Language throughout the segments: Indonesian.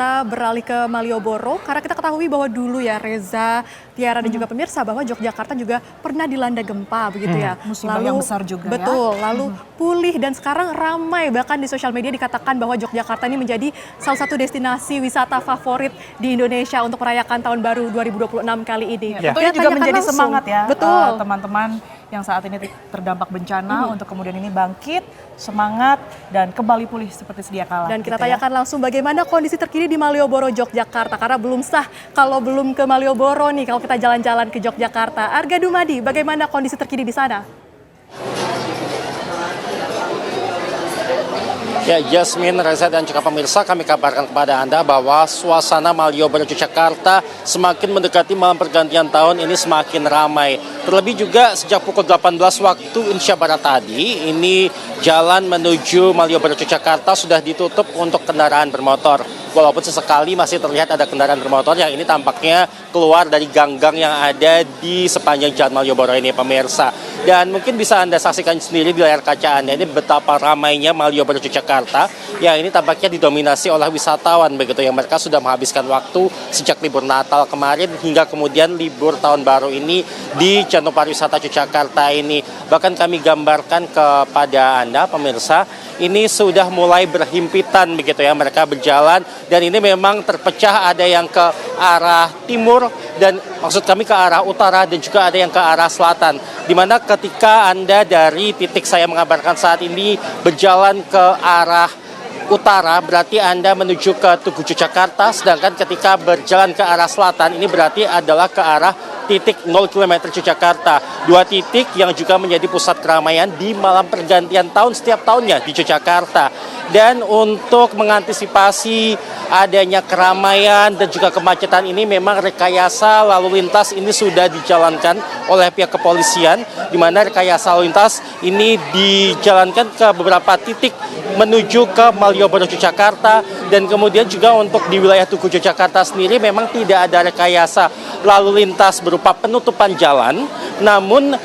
kita beralih ke Malioboro karena kita ketahui bahwa dulu ya Reza, Tiara dan juga pemirsa bahwa Yogyakarta juga pernah dilanda gempa begitu ya. Musibah yang besar juga ya. Betul, lalu pulih dan sekarang ramai bahkan di sosial media dikatakan bahwa Yogyakarta ini menjadi salah satu destinasi wisata favorit di Indonesia untuk merayakan tahun baru 2026 kali ini. Ya, tentunya juga menjadi semangat ya teman-teman yang saat ini terdampak bencana untuk kemudian ini bangkit, semangat dan kembali pulih seperti sedia kala. Dan kita tanyakan langsung bagaimana kondisi terkini di Malioboro, Yogyakarta. Karena belum sah kalau belum ke Malioboro nih, kalau kita jalan-jalan ke Yogyakarta. Arga Dumadi, bagaimana kondisi terkini di sana? Ya, Yasmin, Reza, dan juga pemirsa, kami kabarkan kepada Anda bahwa suasana Malioboro, Yogyakarta semakin mendekati malam pergantian tahun ini semakin ramai. Terlebih juga sejak pukul 18 waktu Indonesia Barat tadi, ini jalan menuju Malioboro, Yogyakarta sudah ditutup untuk kendaraan bermotor. Walaupun sesekali masih terlihat ada kendaraan bermotor yang ini tampaknya keluar dari gang-gang yang ada di sepanjang jalan Malioboro ini, pemirsa. Dan mungkin bisa Anda saksikan sendiri di layar kaca Anda ini betapa ramainya Malioboro, Yogyakarta yang ini tampaknya didominasi oleh wisatawan begitu yang mereka sudah menghabiskan waktu sejak libur Natal kemarin hingga kemudian libur tahun baru ini di Jantung Pariwisata Yogyakarta ini. Bahkan kami gambarkan kepada Anda pemirsa, ini sudah mulai berhimpitan begitu ya, mereka berjalan dan ini memang terpecah, ada yang ke arah timur dan maksud kami ke arah utara dan juga ada yang ke arah selatan. Dimana ketika Anda dari titik saya mengabarkan saat ini berjalan ke arah utara berarti Anda menuju ke Tugu Yogyakarta, sedangkan ketika berjalan ke arah selatan ini berarti adalah ke arah titik 0 km Yogyakarta. Dua titik yang juga menjadi pusat keramaian di malam pergantian tahun setiap tahunnya di Yogyakarta. Dan untuk mengantisipasi adanya keramaian dan juga kemacetan ini memang rekayasa lalu lintas ini sudah dijalankan oleh pihak kepolisian, di mana rekayasa lalu lintas ini dijalankan ke beberapa titik menuju ke Malioboro, Yogyakarta, dan kemudian juga untuk di wilayah Tugu Yogyakarta sendiri memang tidak ada rekayasa lalu lintas berupa penutupan jalan, namun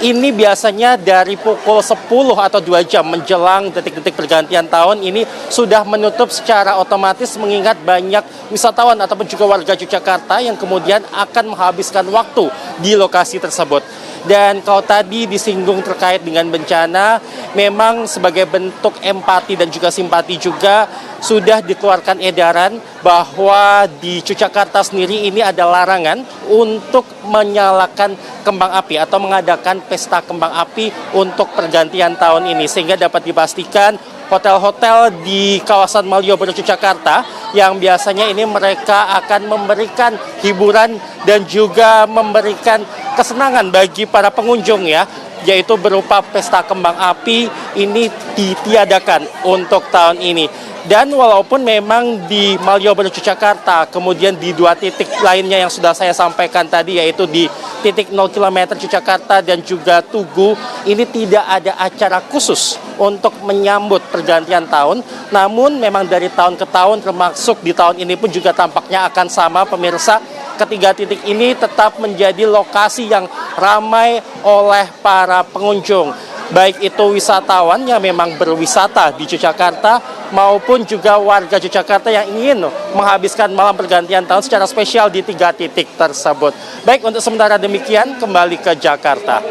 ini biasanya dari pukul 10 atau 2 jam menjelang detik-detik pergantian tahun ini sudah menutup secara otomatis mengingat banyak wisatawan ataupun juga warga Yogyakarta yang kemudian akan menghabiskan waktu di lokasi tersebut. Dan kalau tadi disinggung terkait dengan bencana, memang sebagai bentuk empati dan juga simpati juga sudah dikeluarkan edaran bahwa di Yogyakarta sendiri ini ada larangan untuk menyalakan kembang api atau mengadakan pesta kembang api untuk pergantian tahun ini. Sehingga dapat dipastikan hotel-hotel di kawasan Malioboro, Yogyakarta yang biasanya ini mereka akan memberikan hiburan dan juga memberikan kesenangan bagi para pengunjung ya, yaitu berupa pesta kembang api ini ditiadakan untuk tahun ini. Dan walaupun memang di Malioboro, Yogyakarta, kemudian di dua titik lainnya yang sudah saya sampaikan tadi, yaitu di titik 0 km Yogyakarta dan juga Tugu, ini tidak ada acara khusus untuk menyambut pergantian tahun. Namun memang dari tahun ke tahun, termasuk di tahun ini pun juga tampaknya akan sama pemirsa. Ketiga titik ini tetap menjadi lokasi yang ramai oleh para pengunjung. Baik itu wisatawan yang memang berwisata di Yogyakarta maupun juga warga Yogyakarta yang ingin menghabiskan malam pergantian tahun secara spesial di tiga titik tersebut. Baik, untuk sementara demikian, kembali ke Jakarta.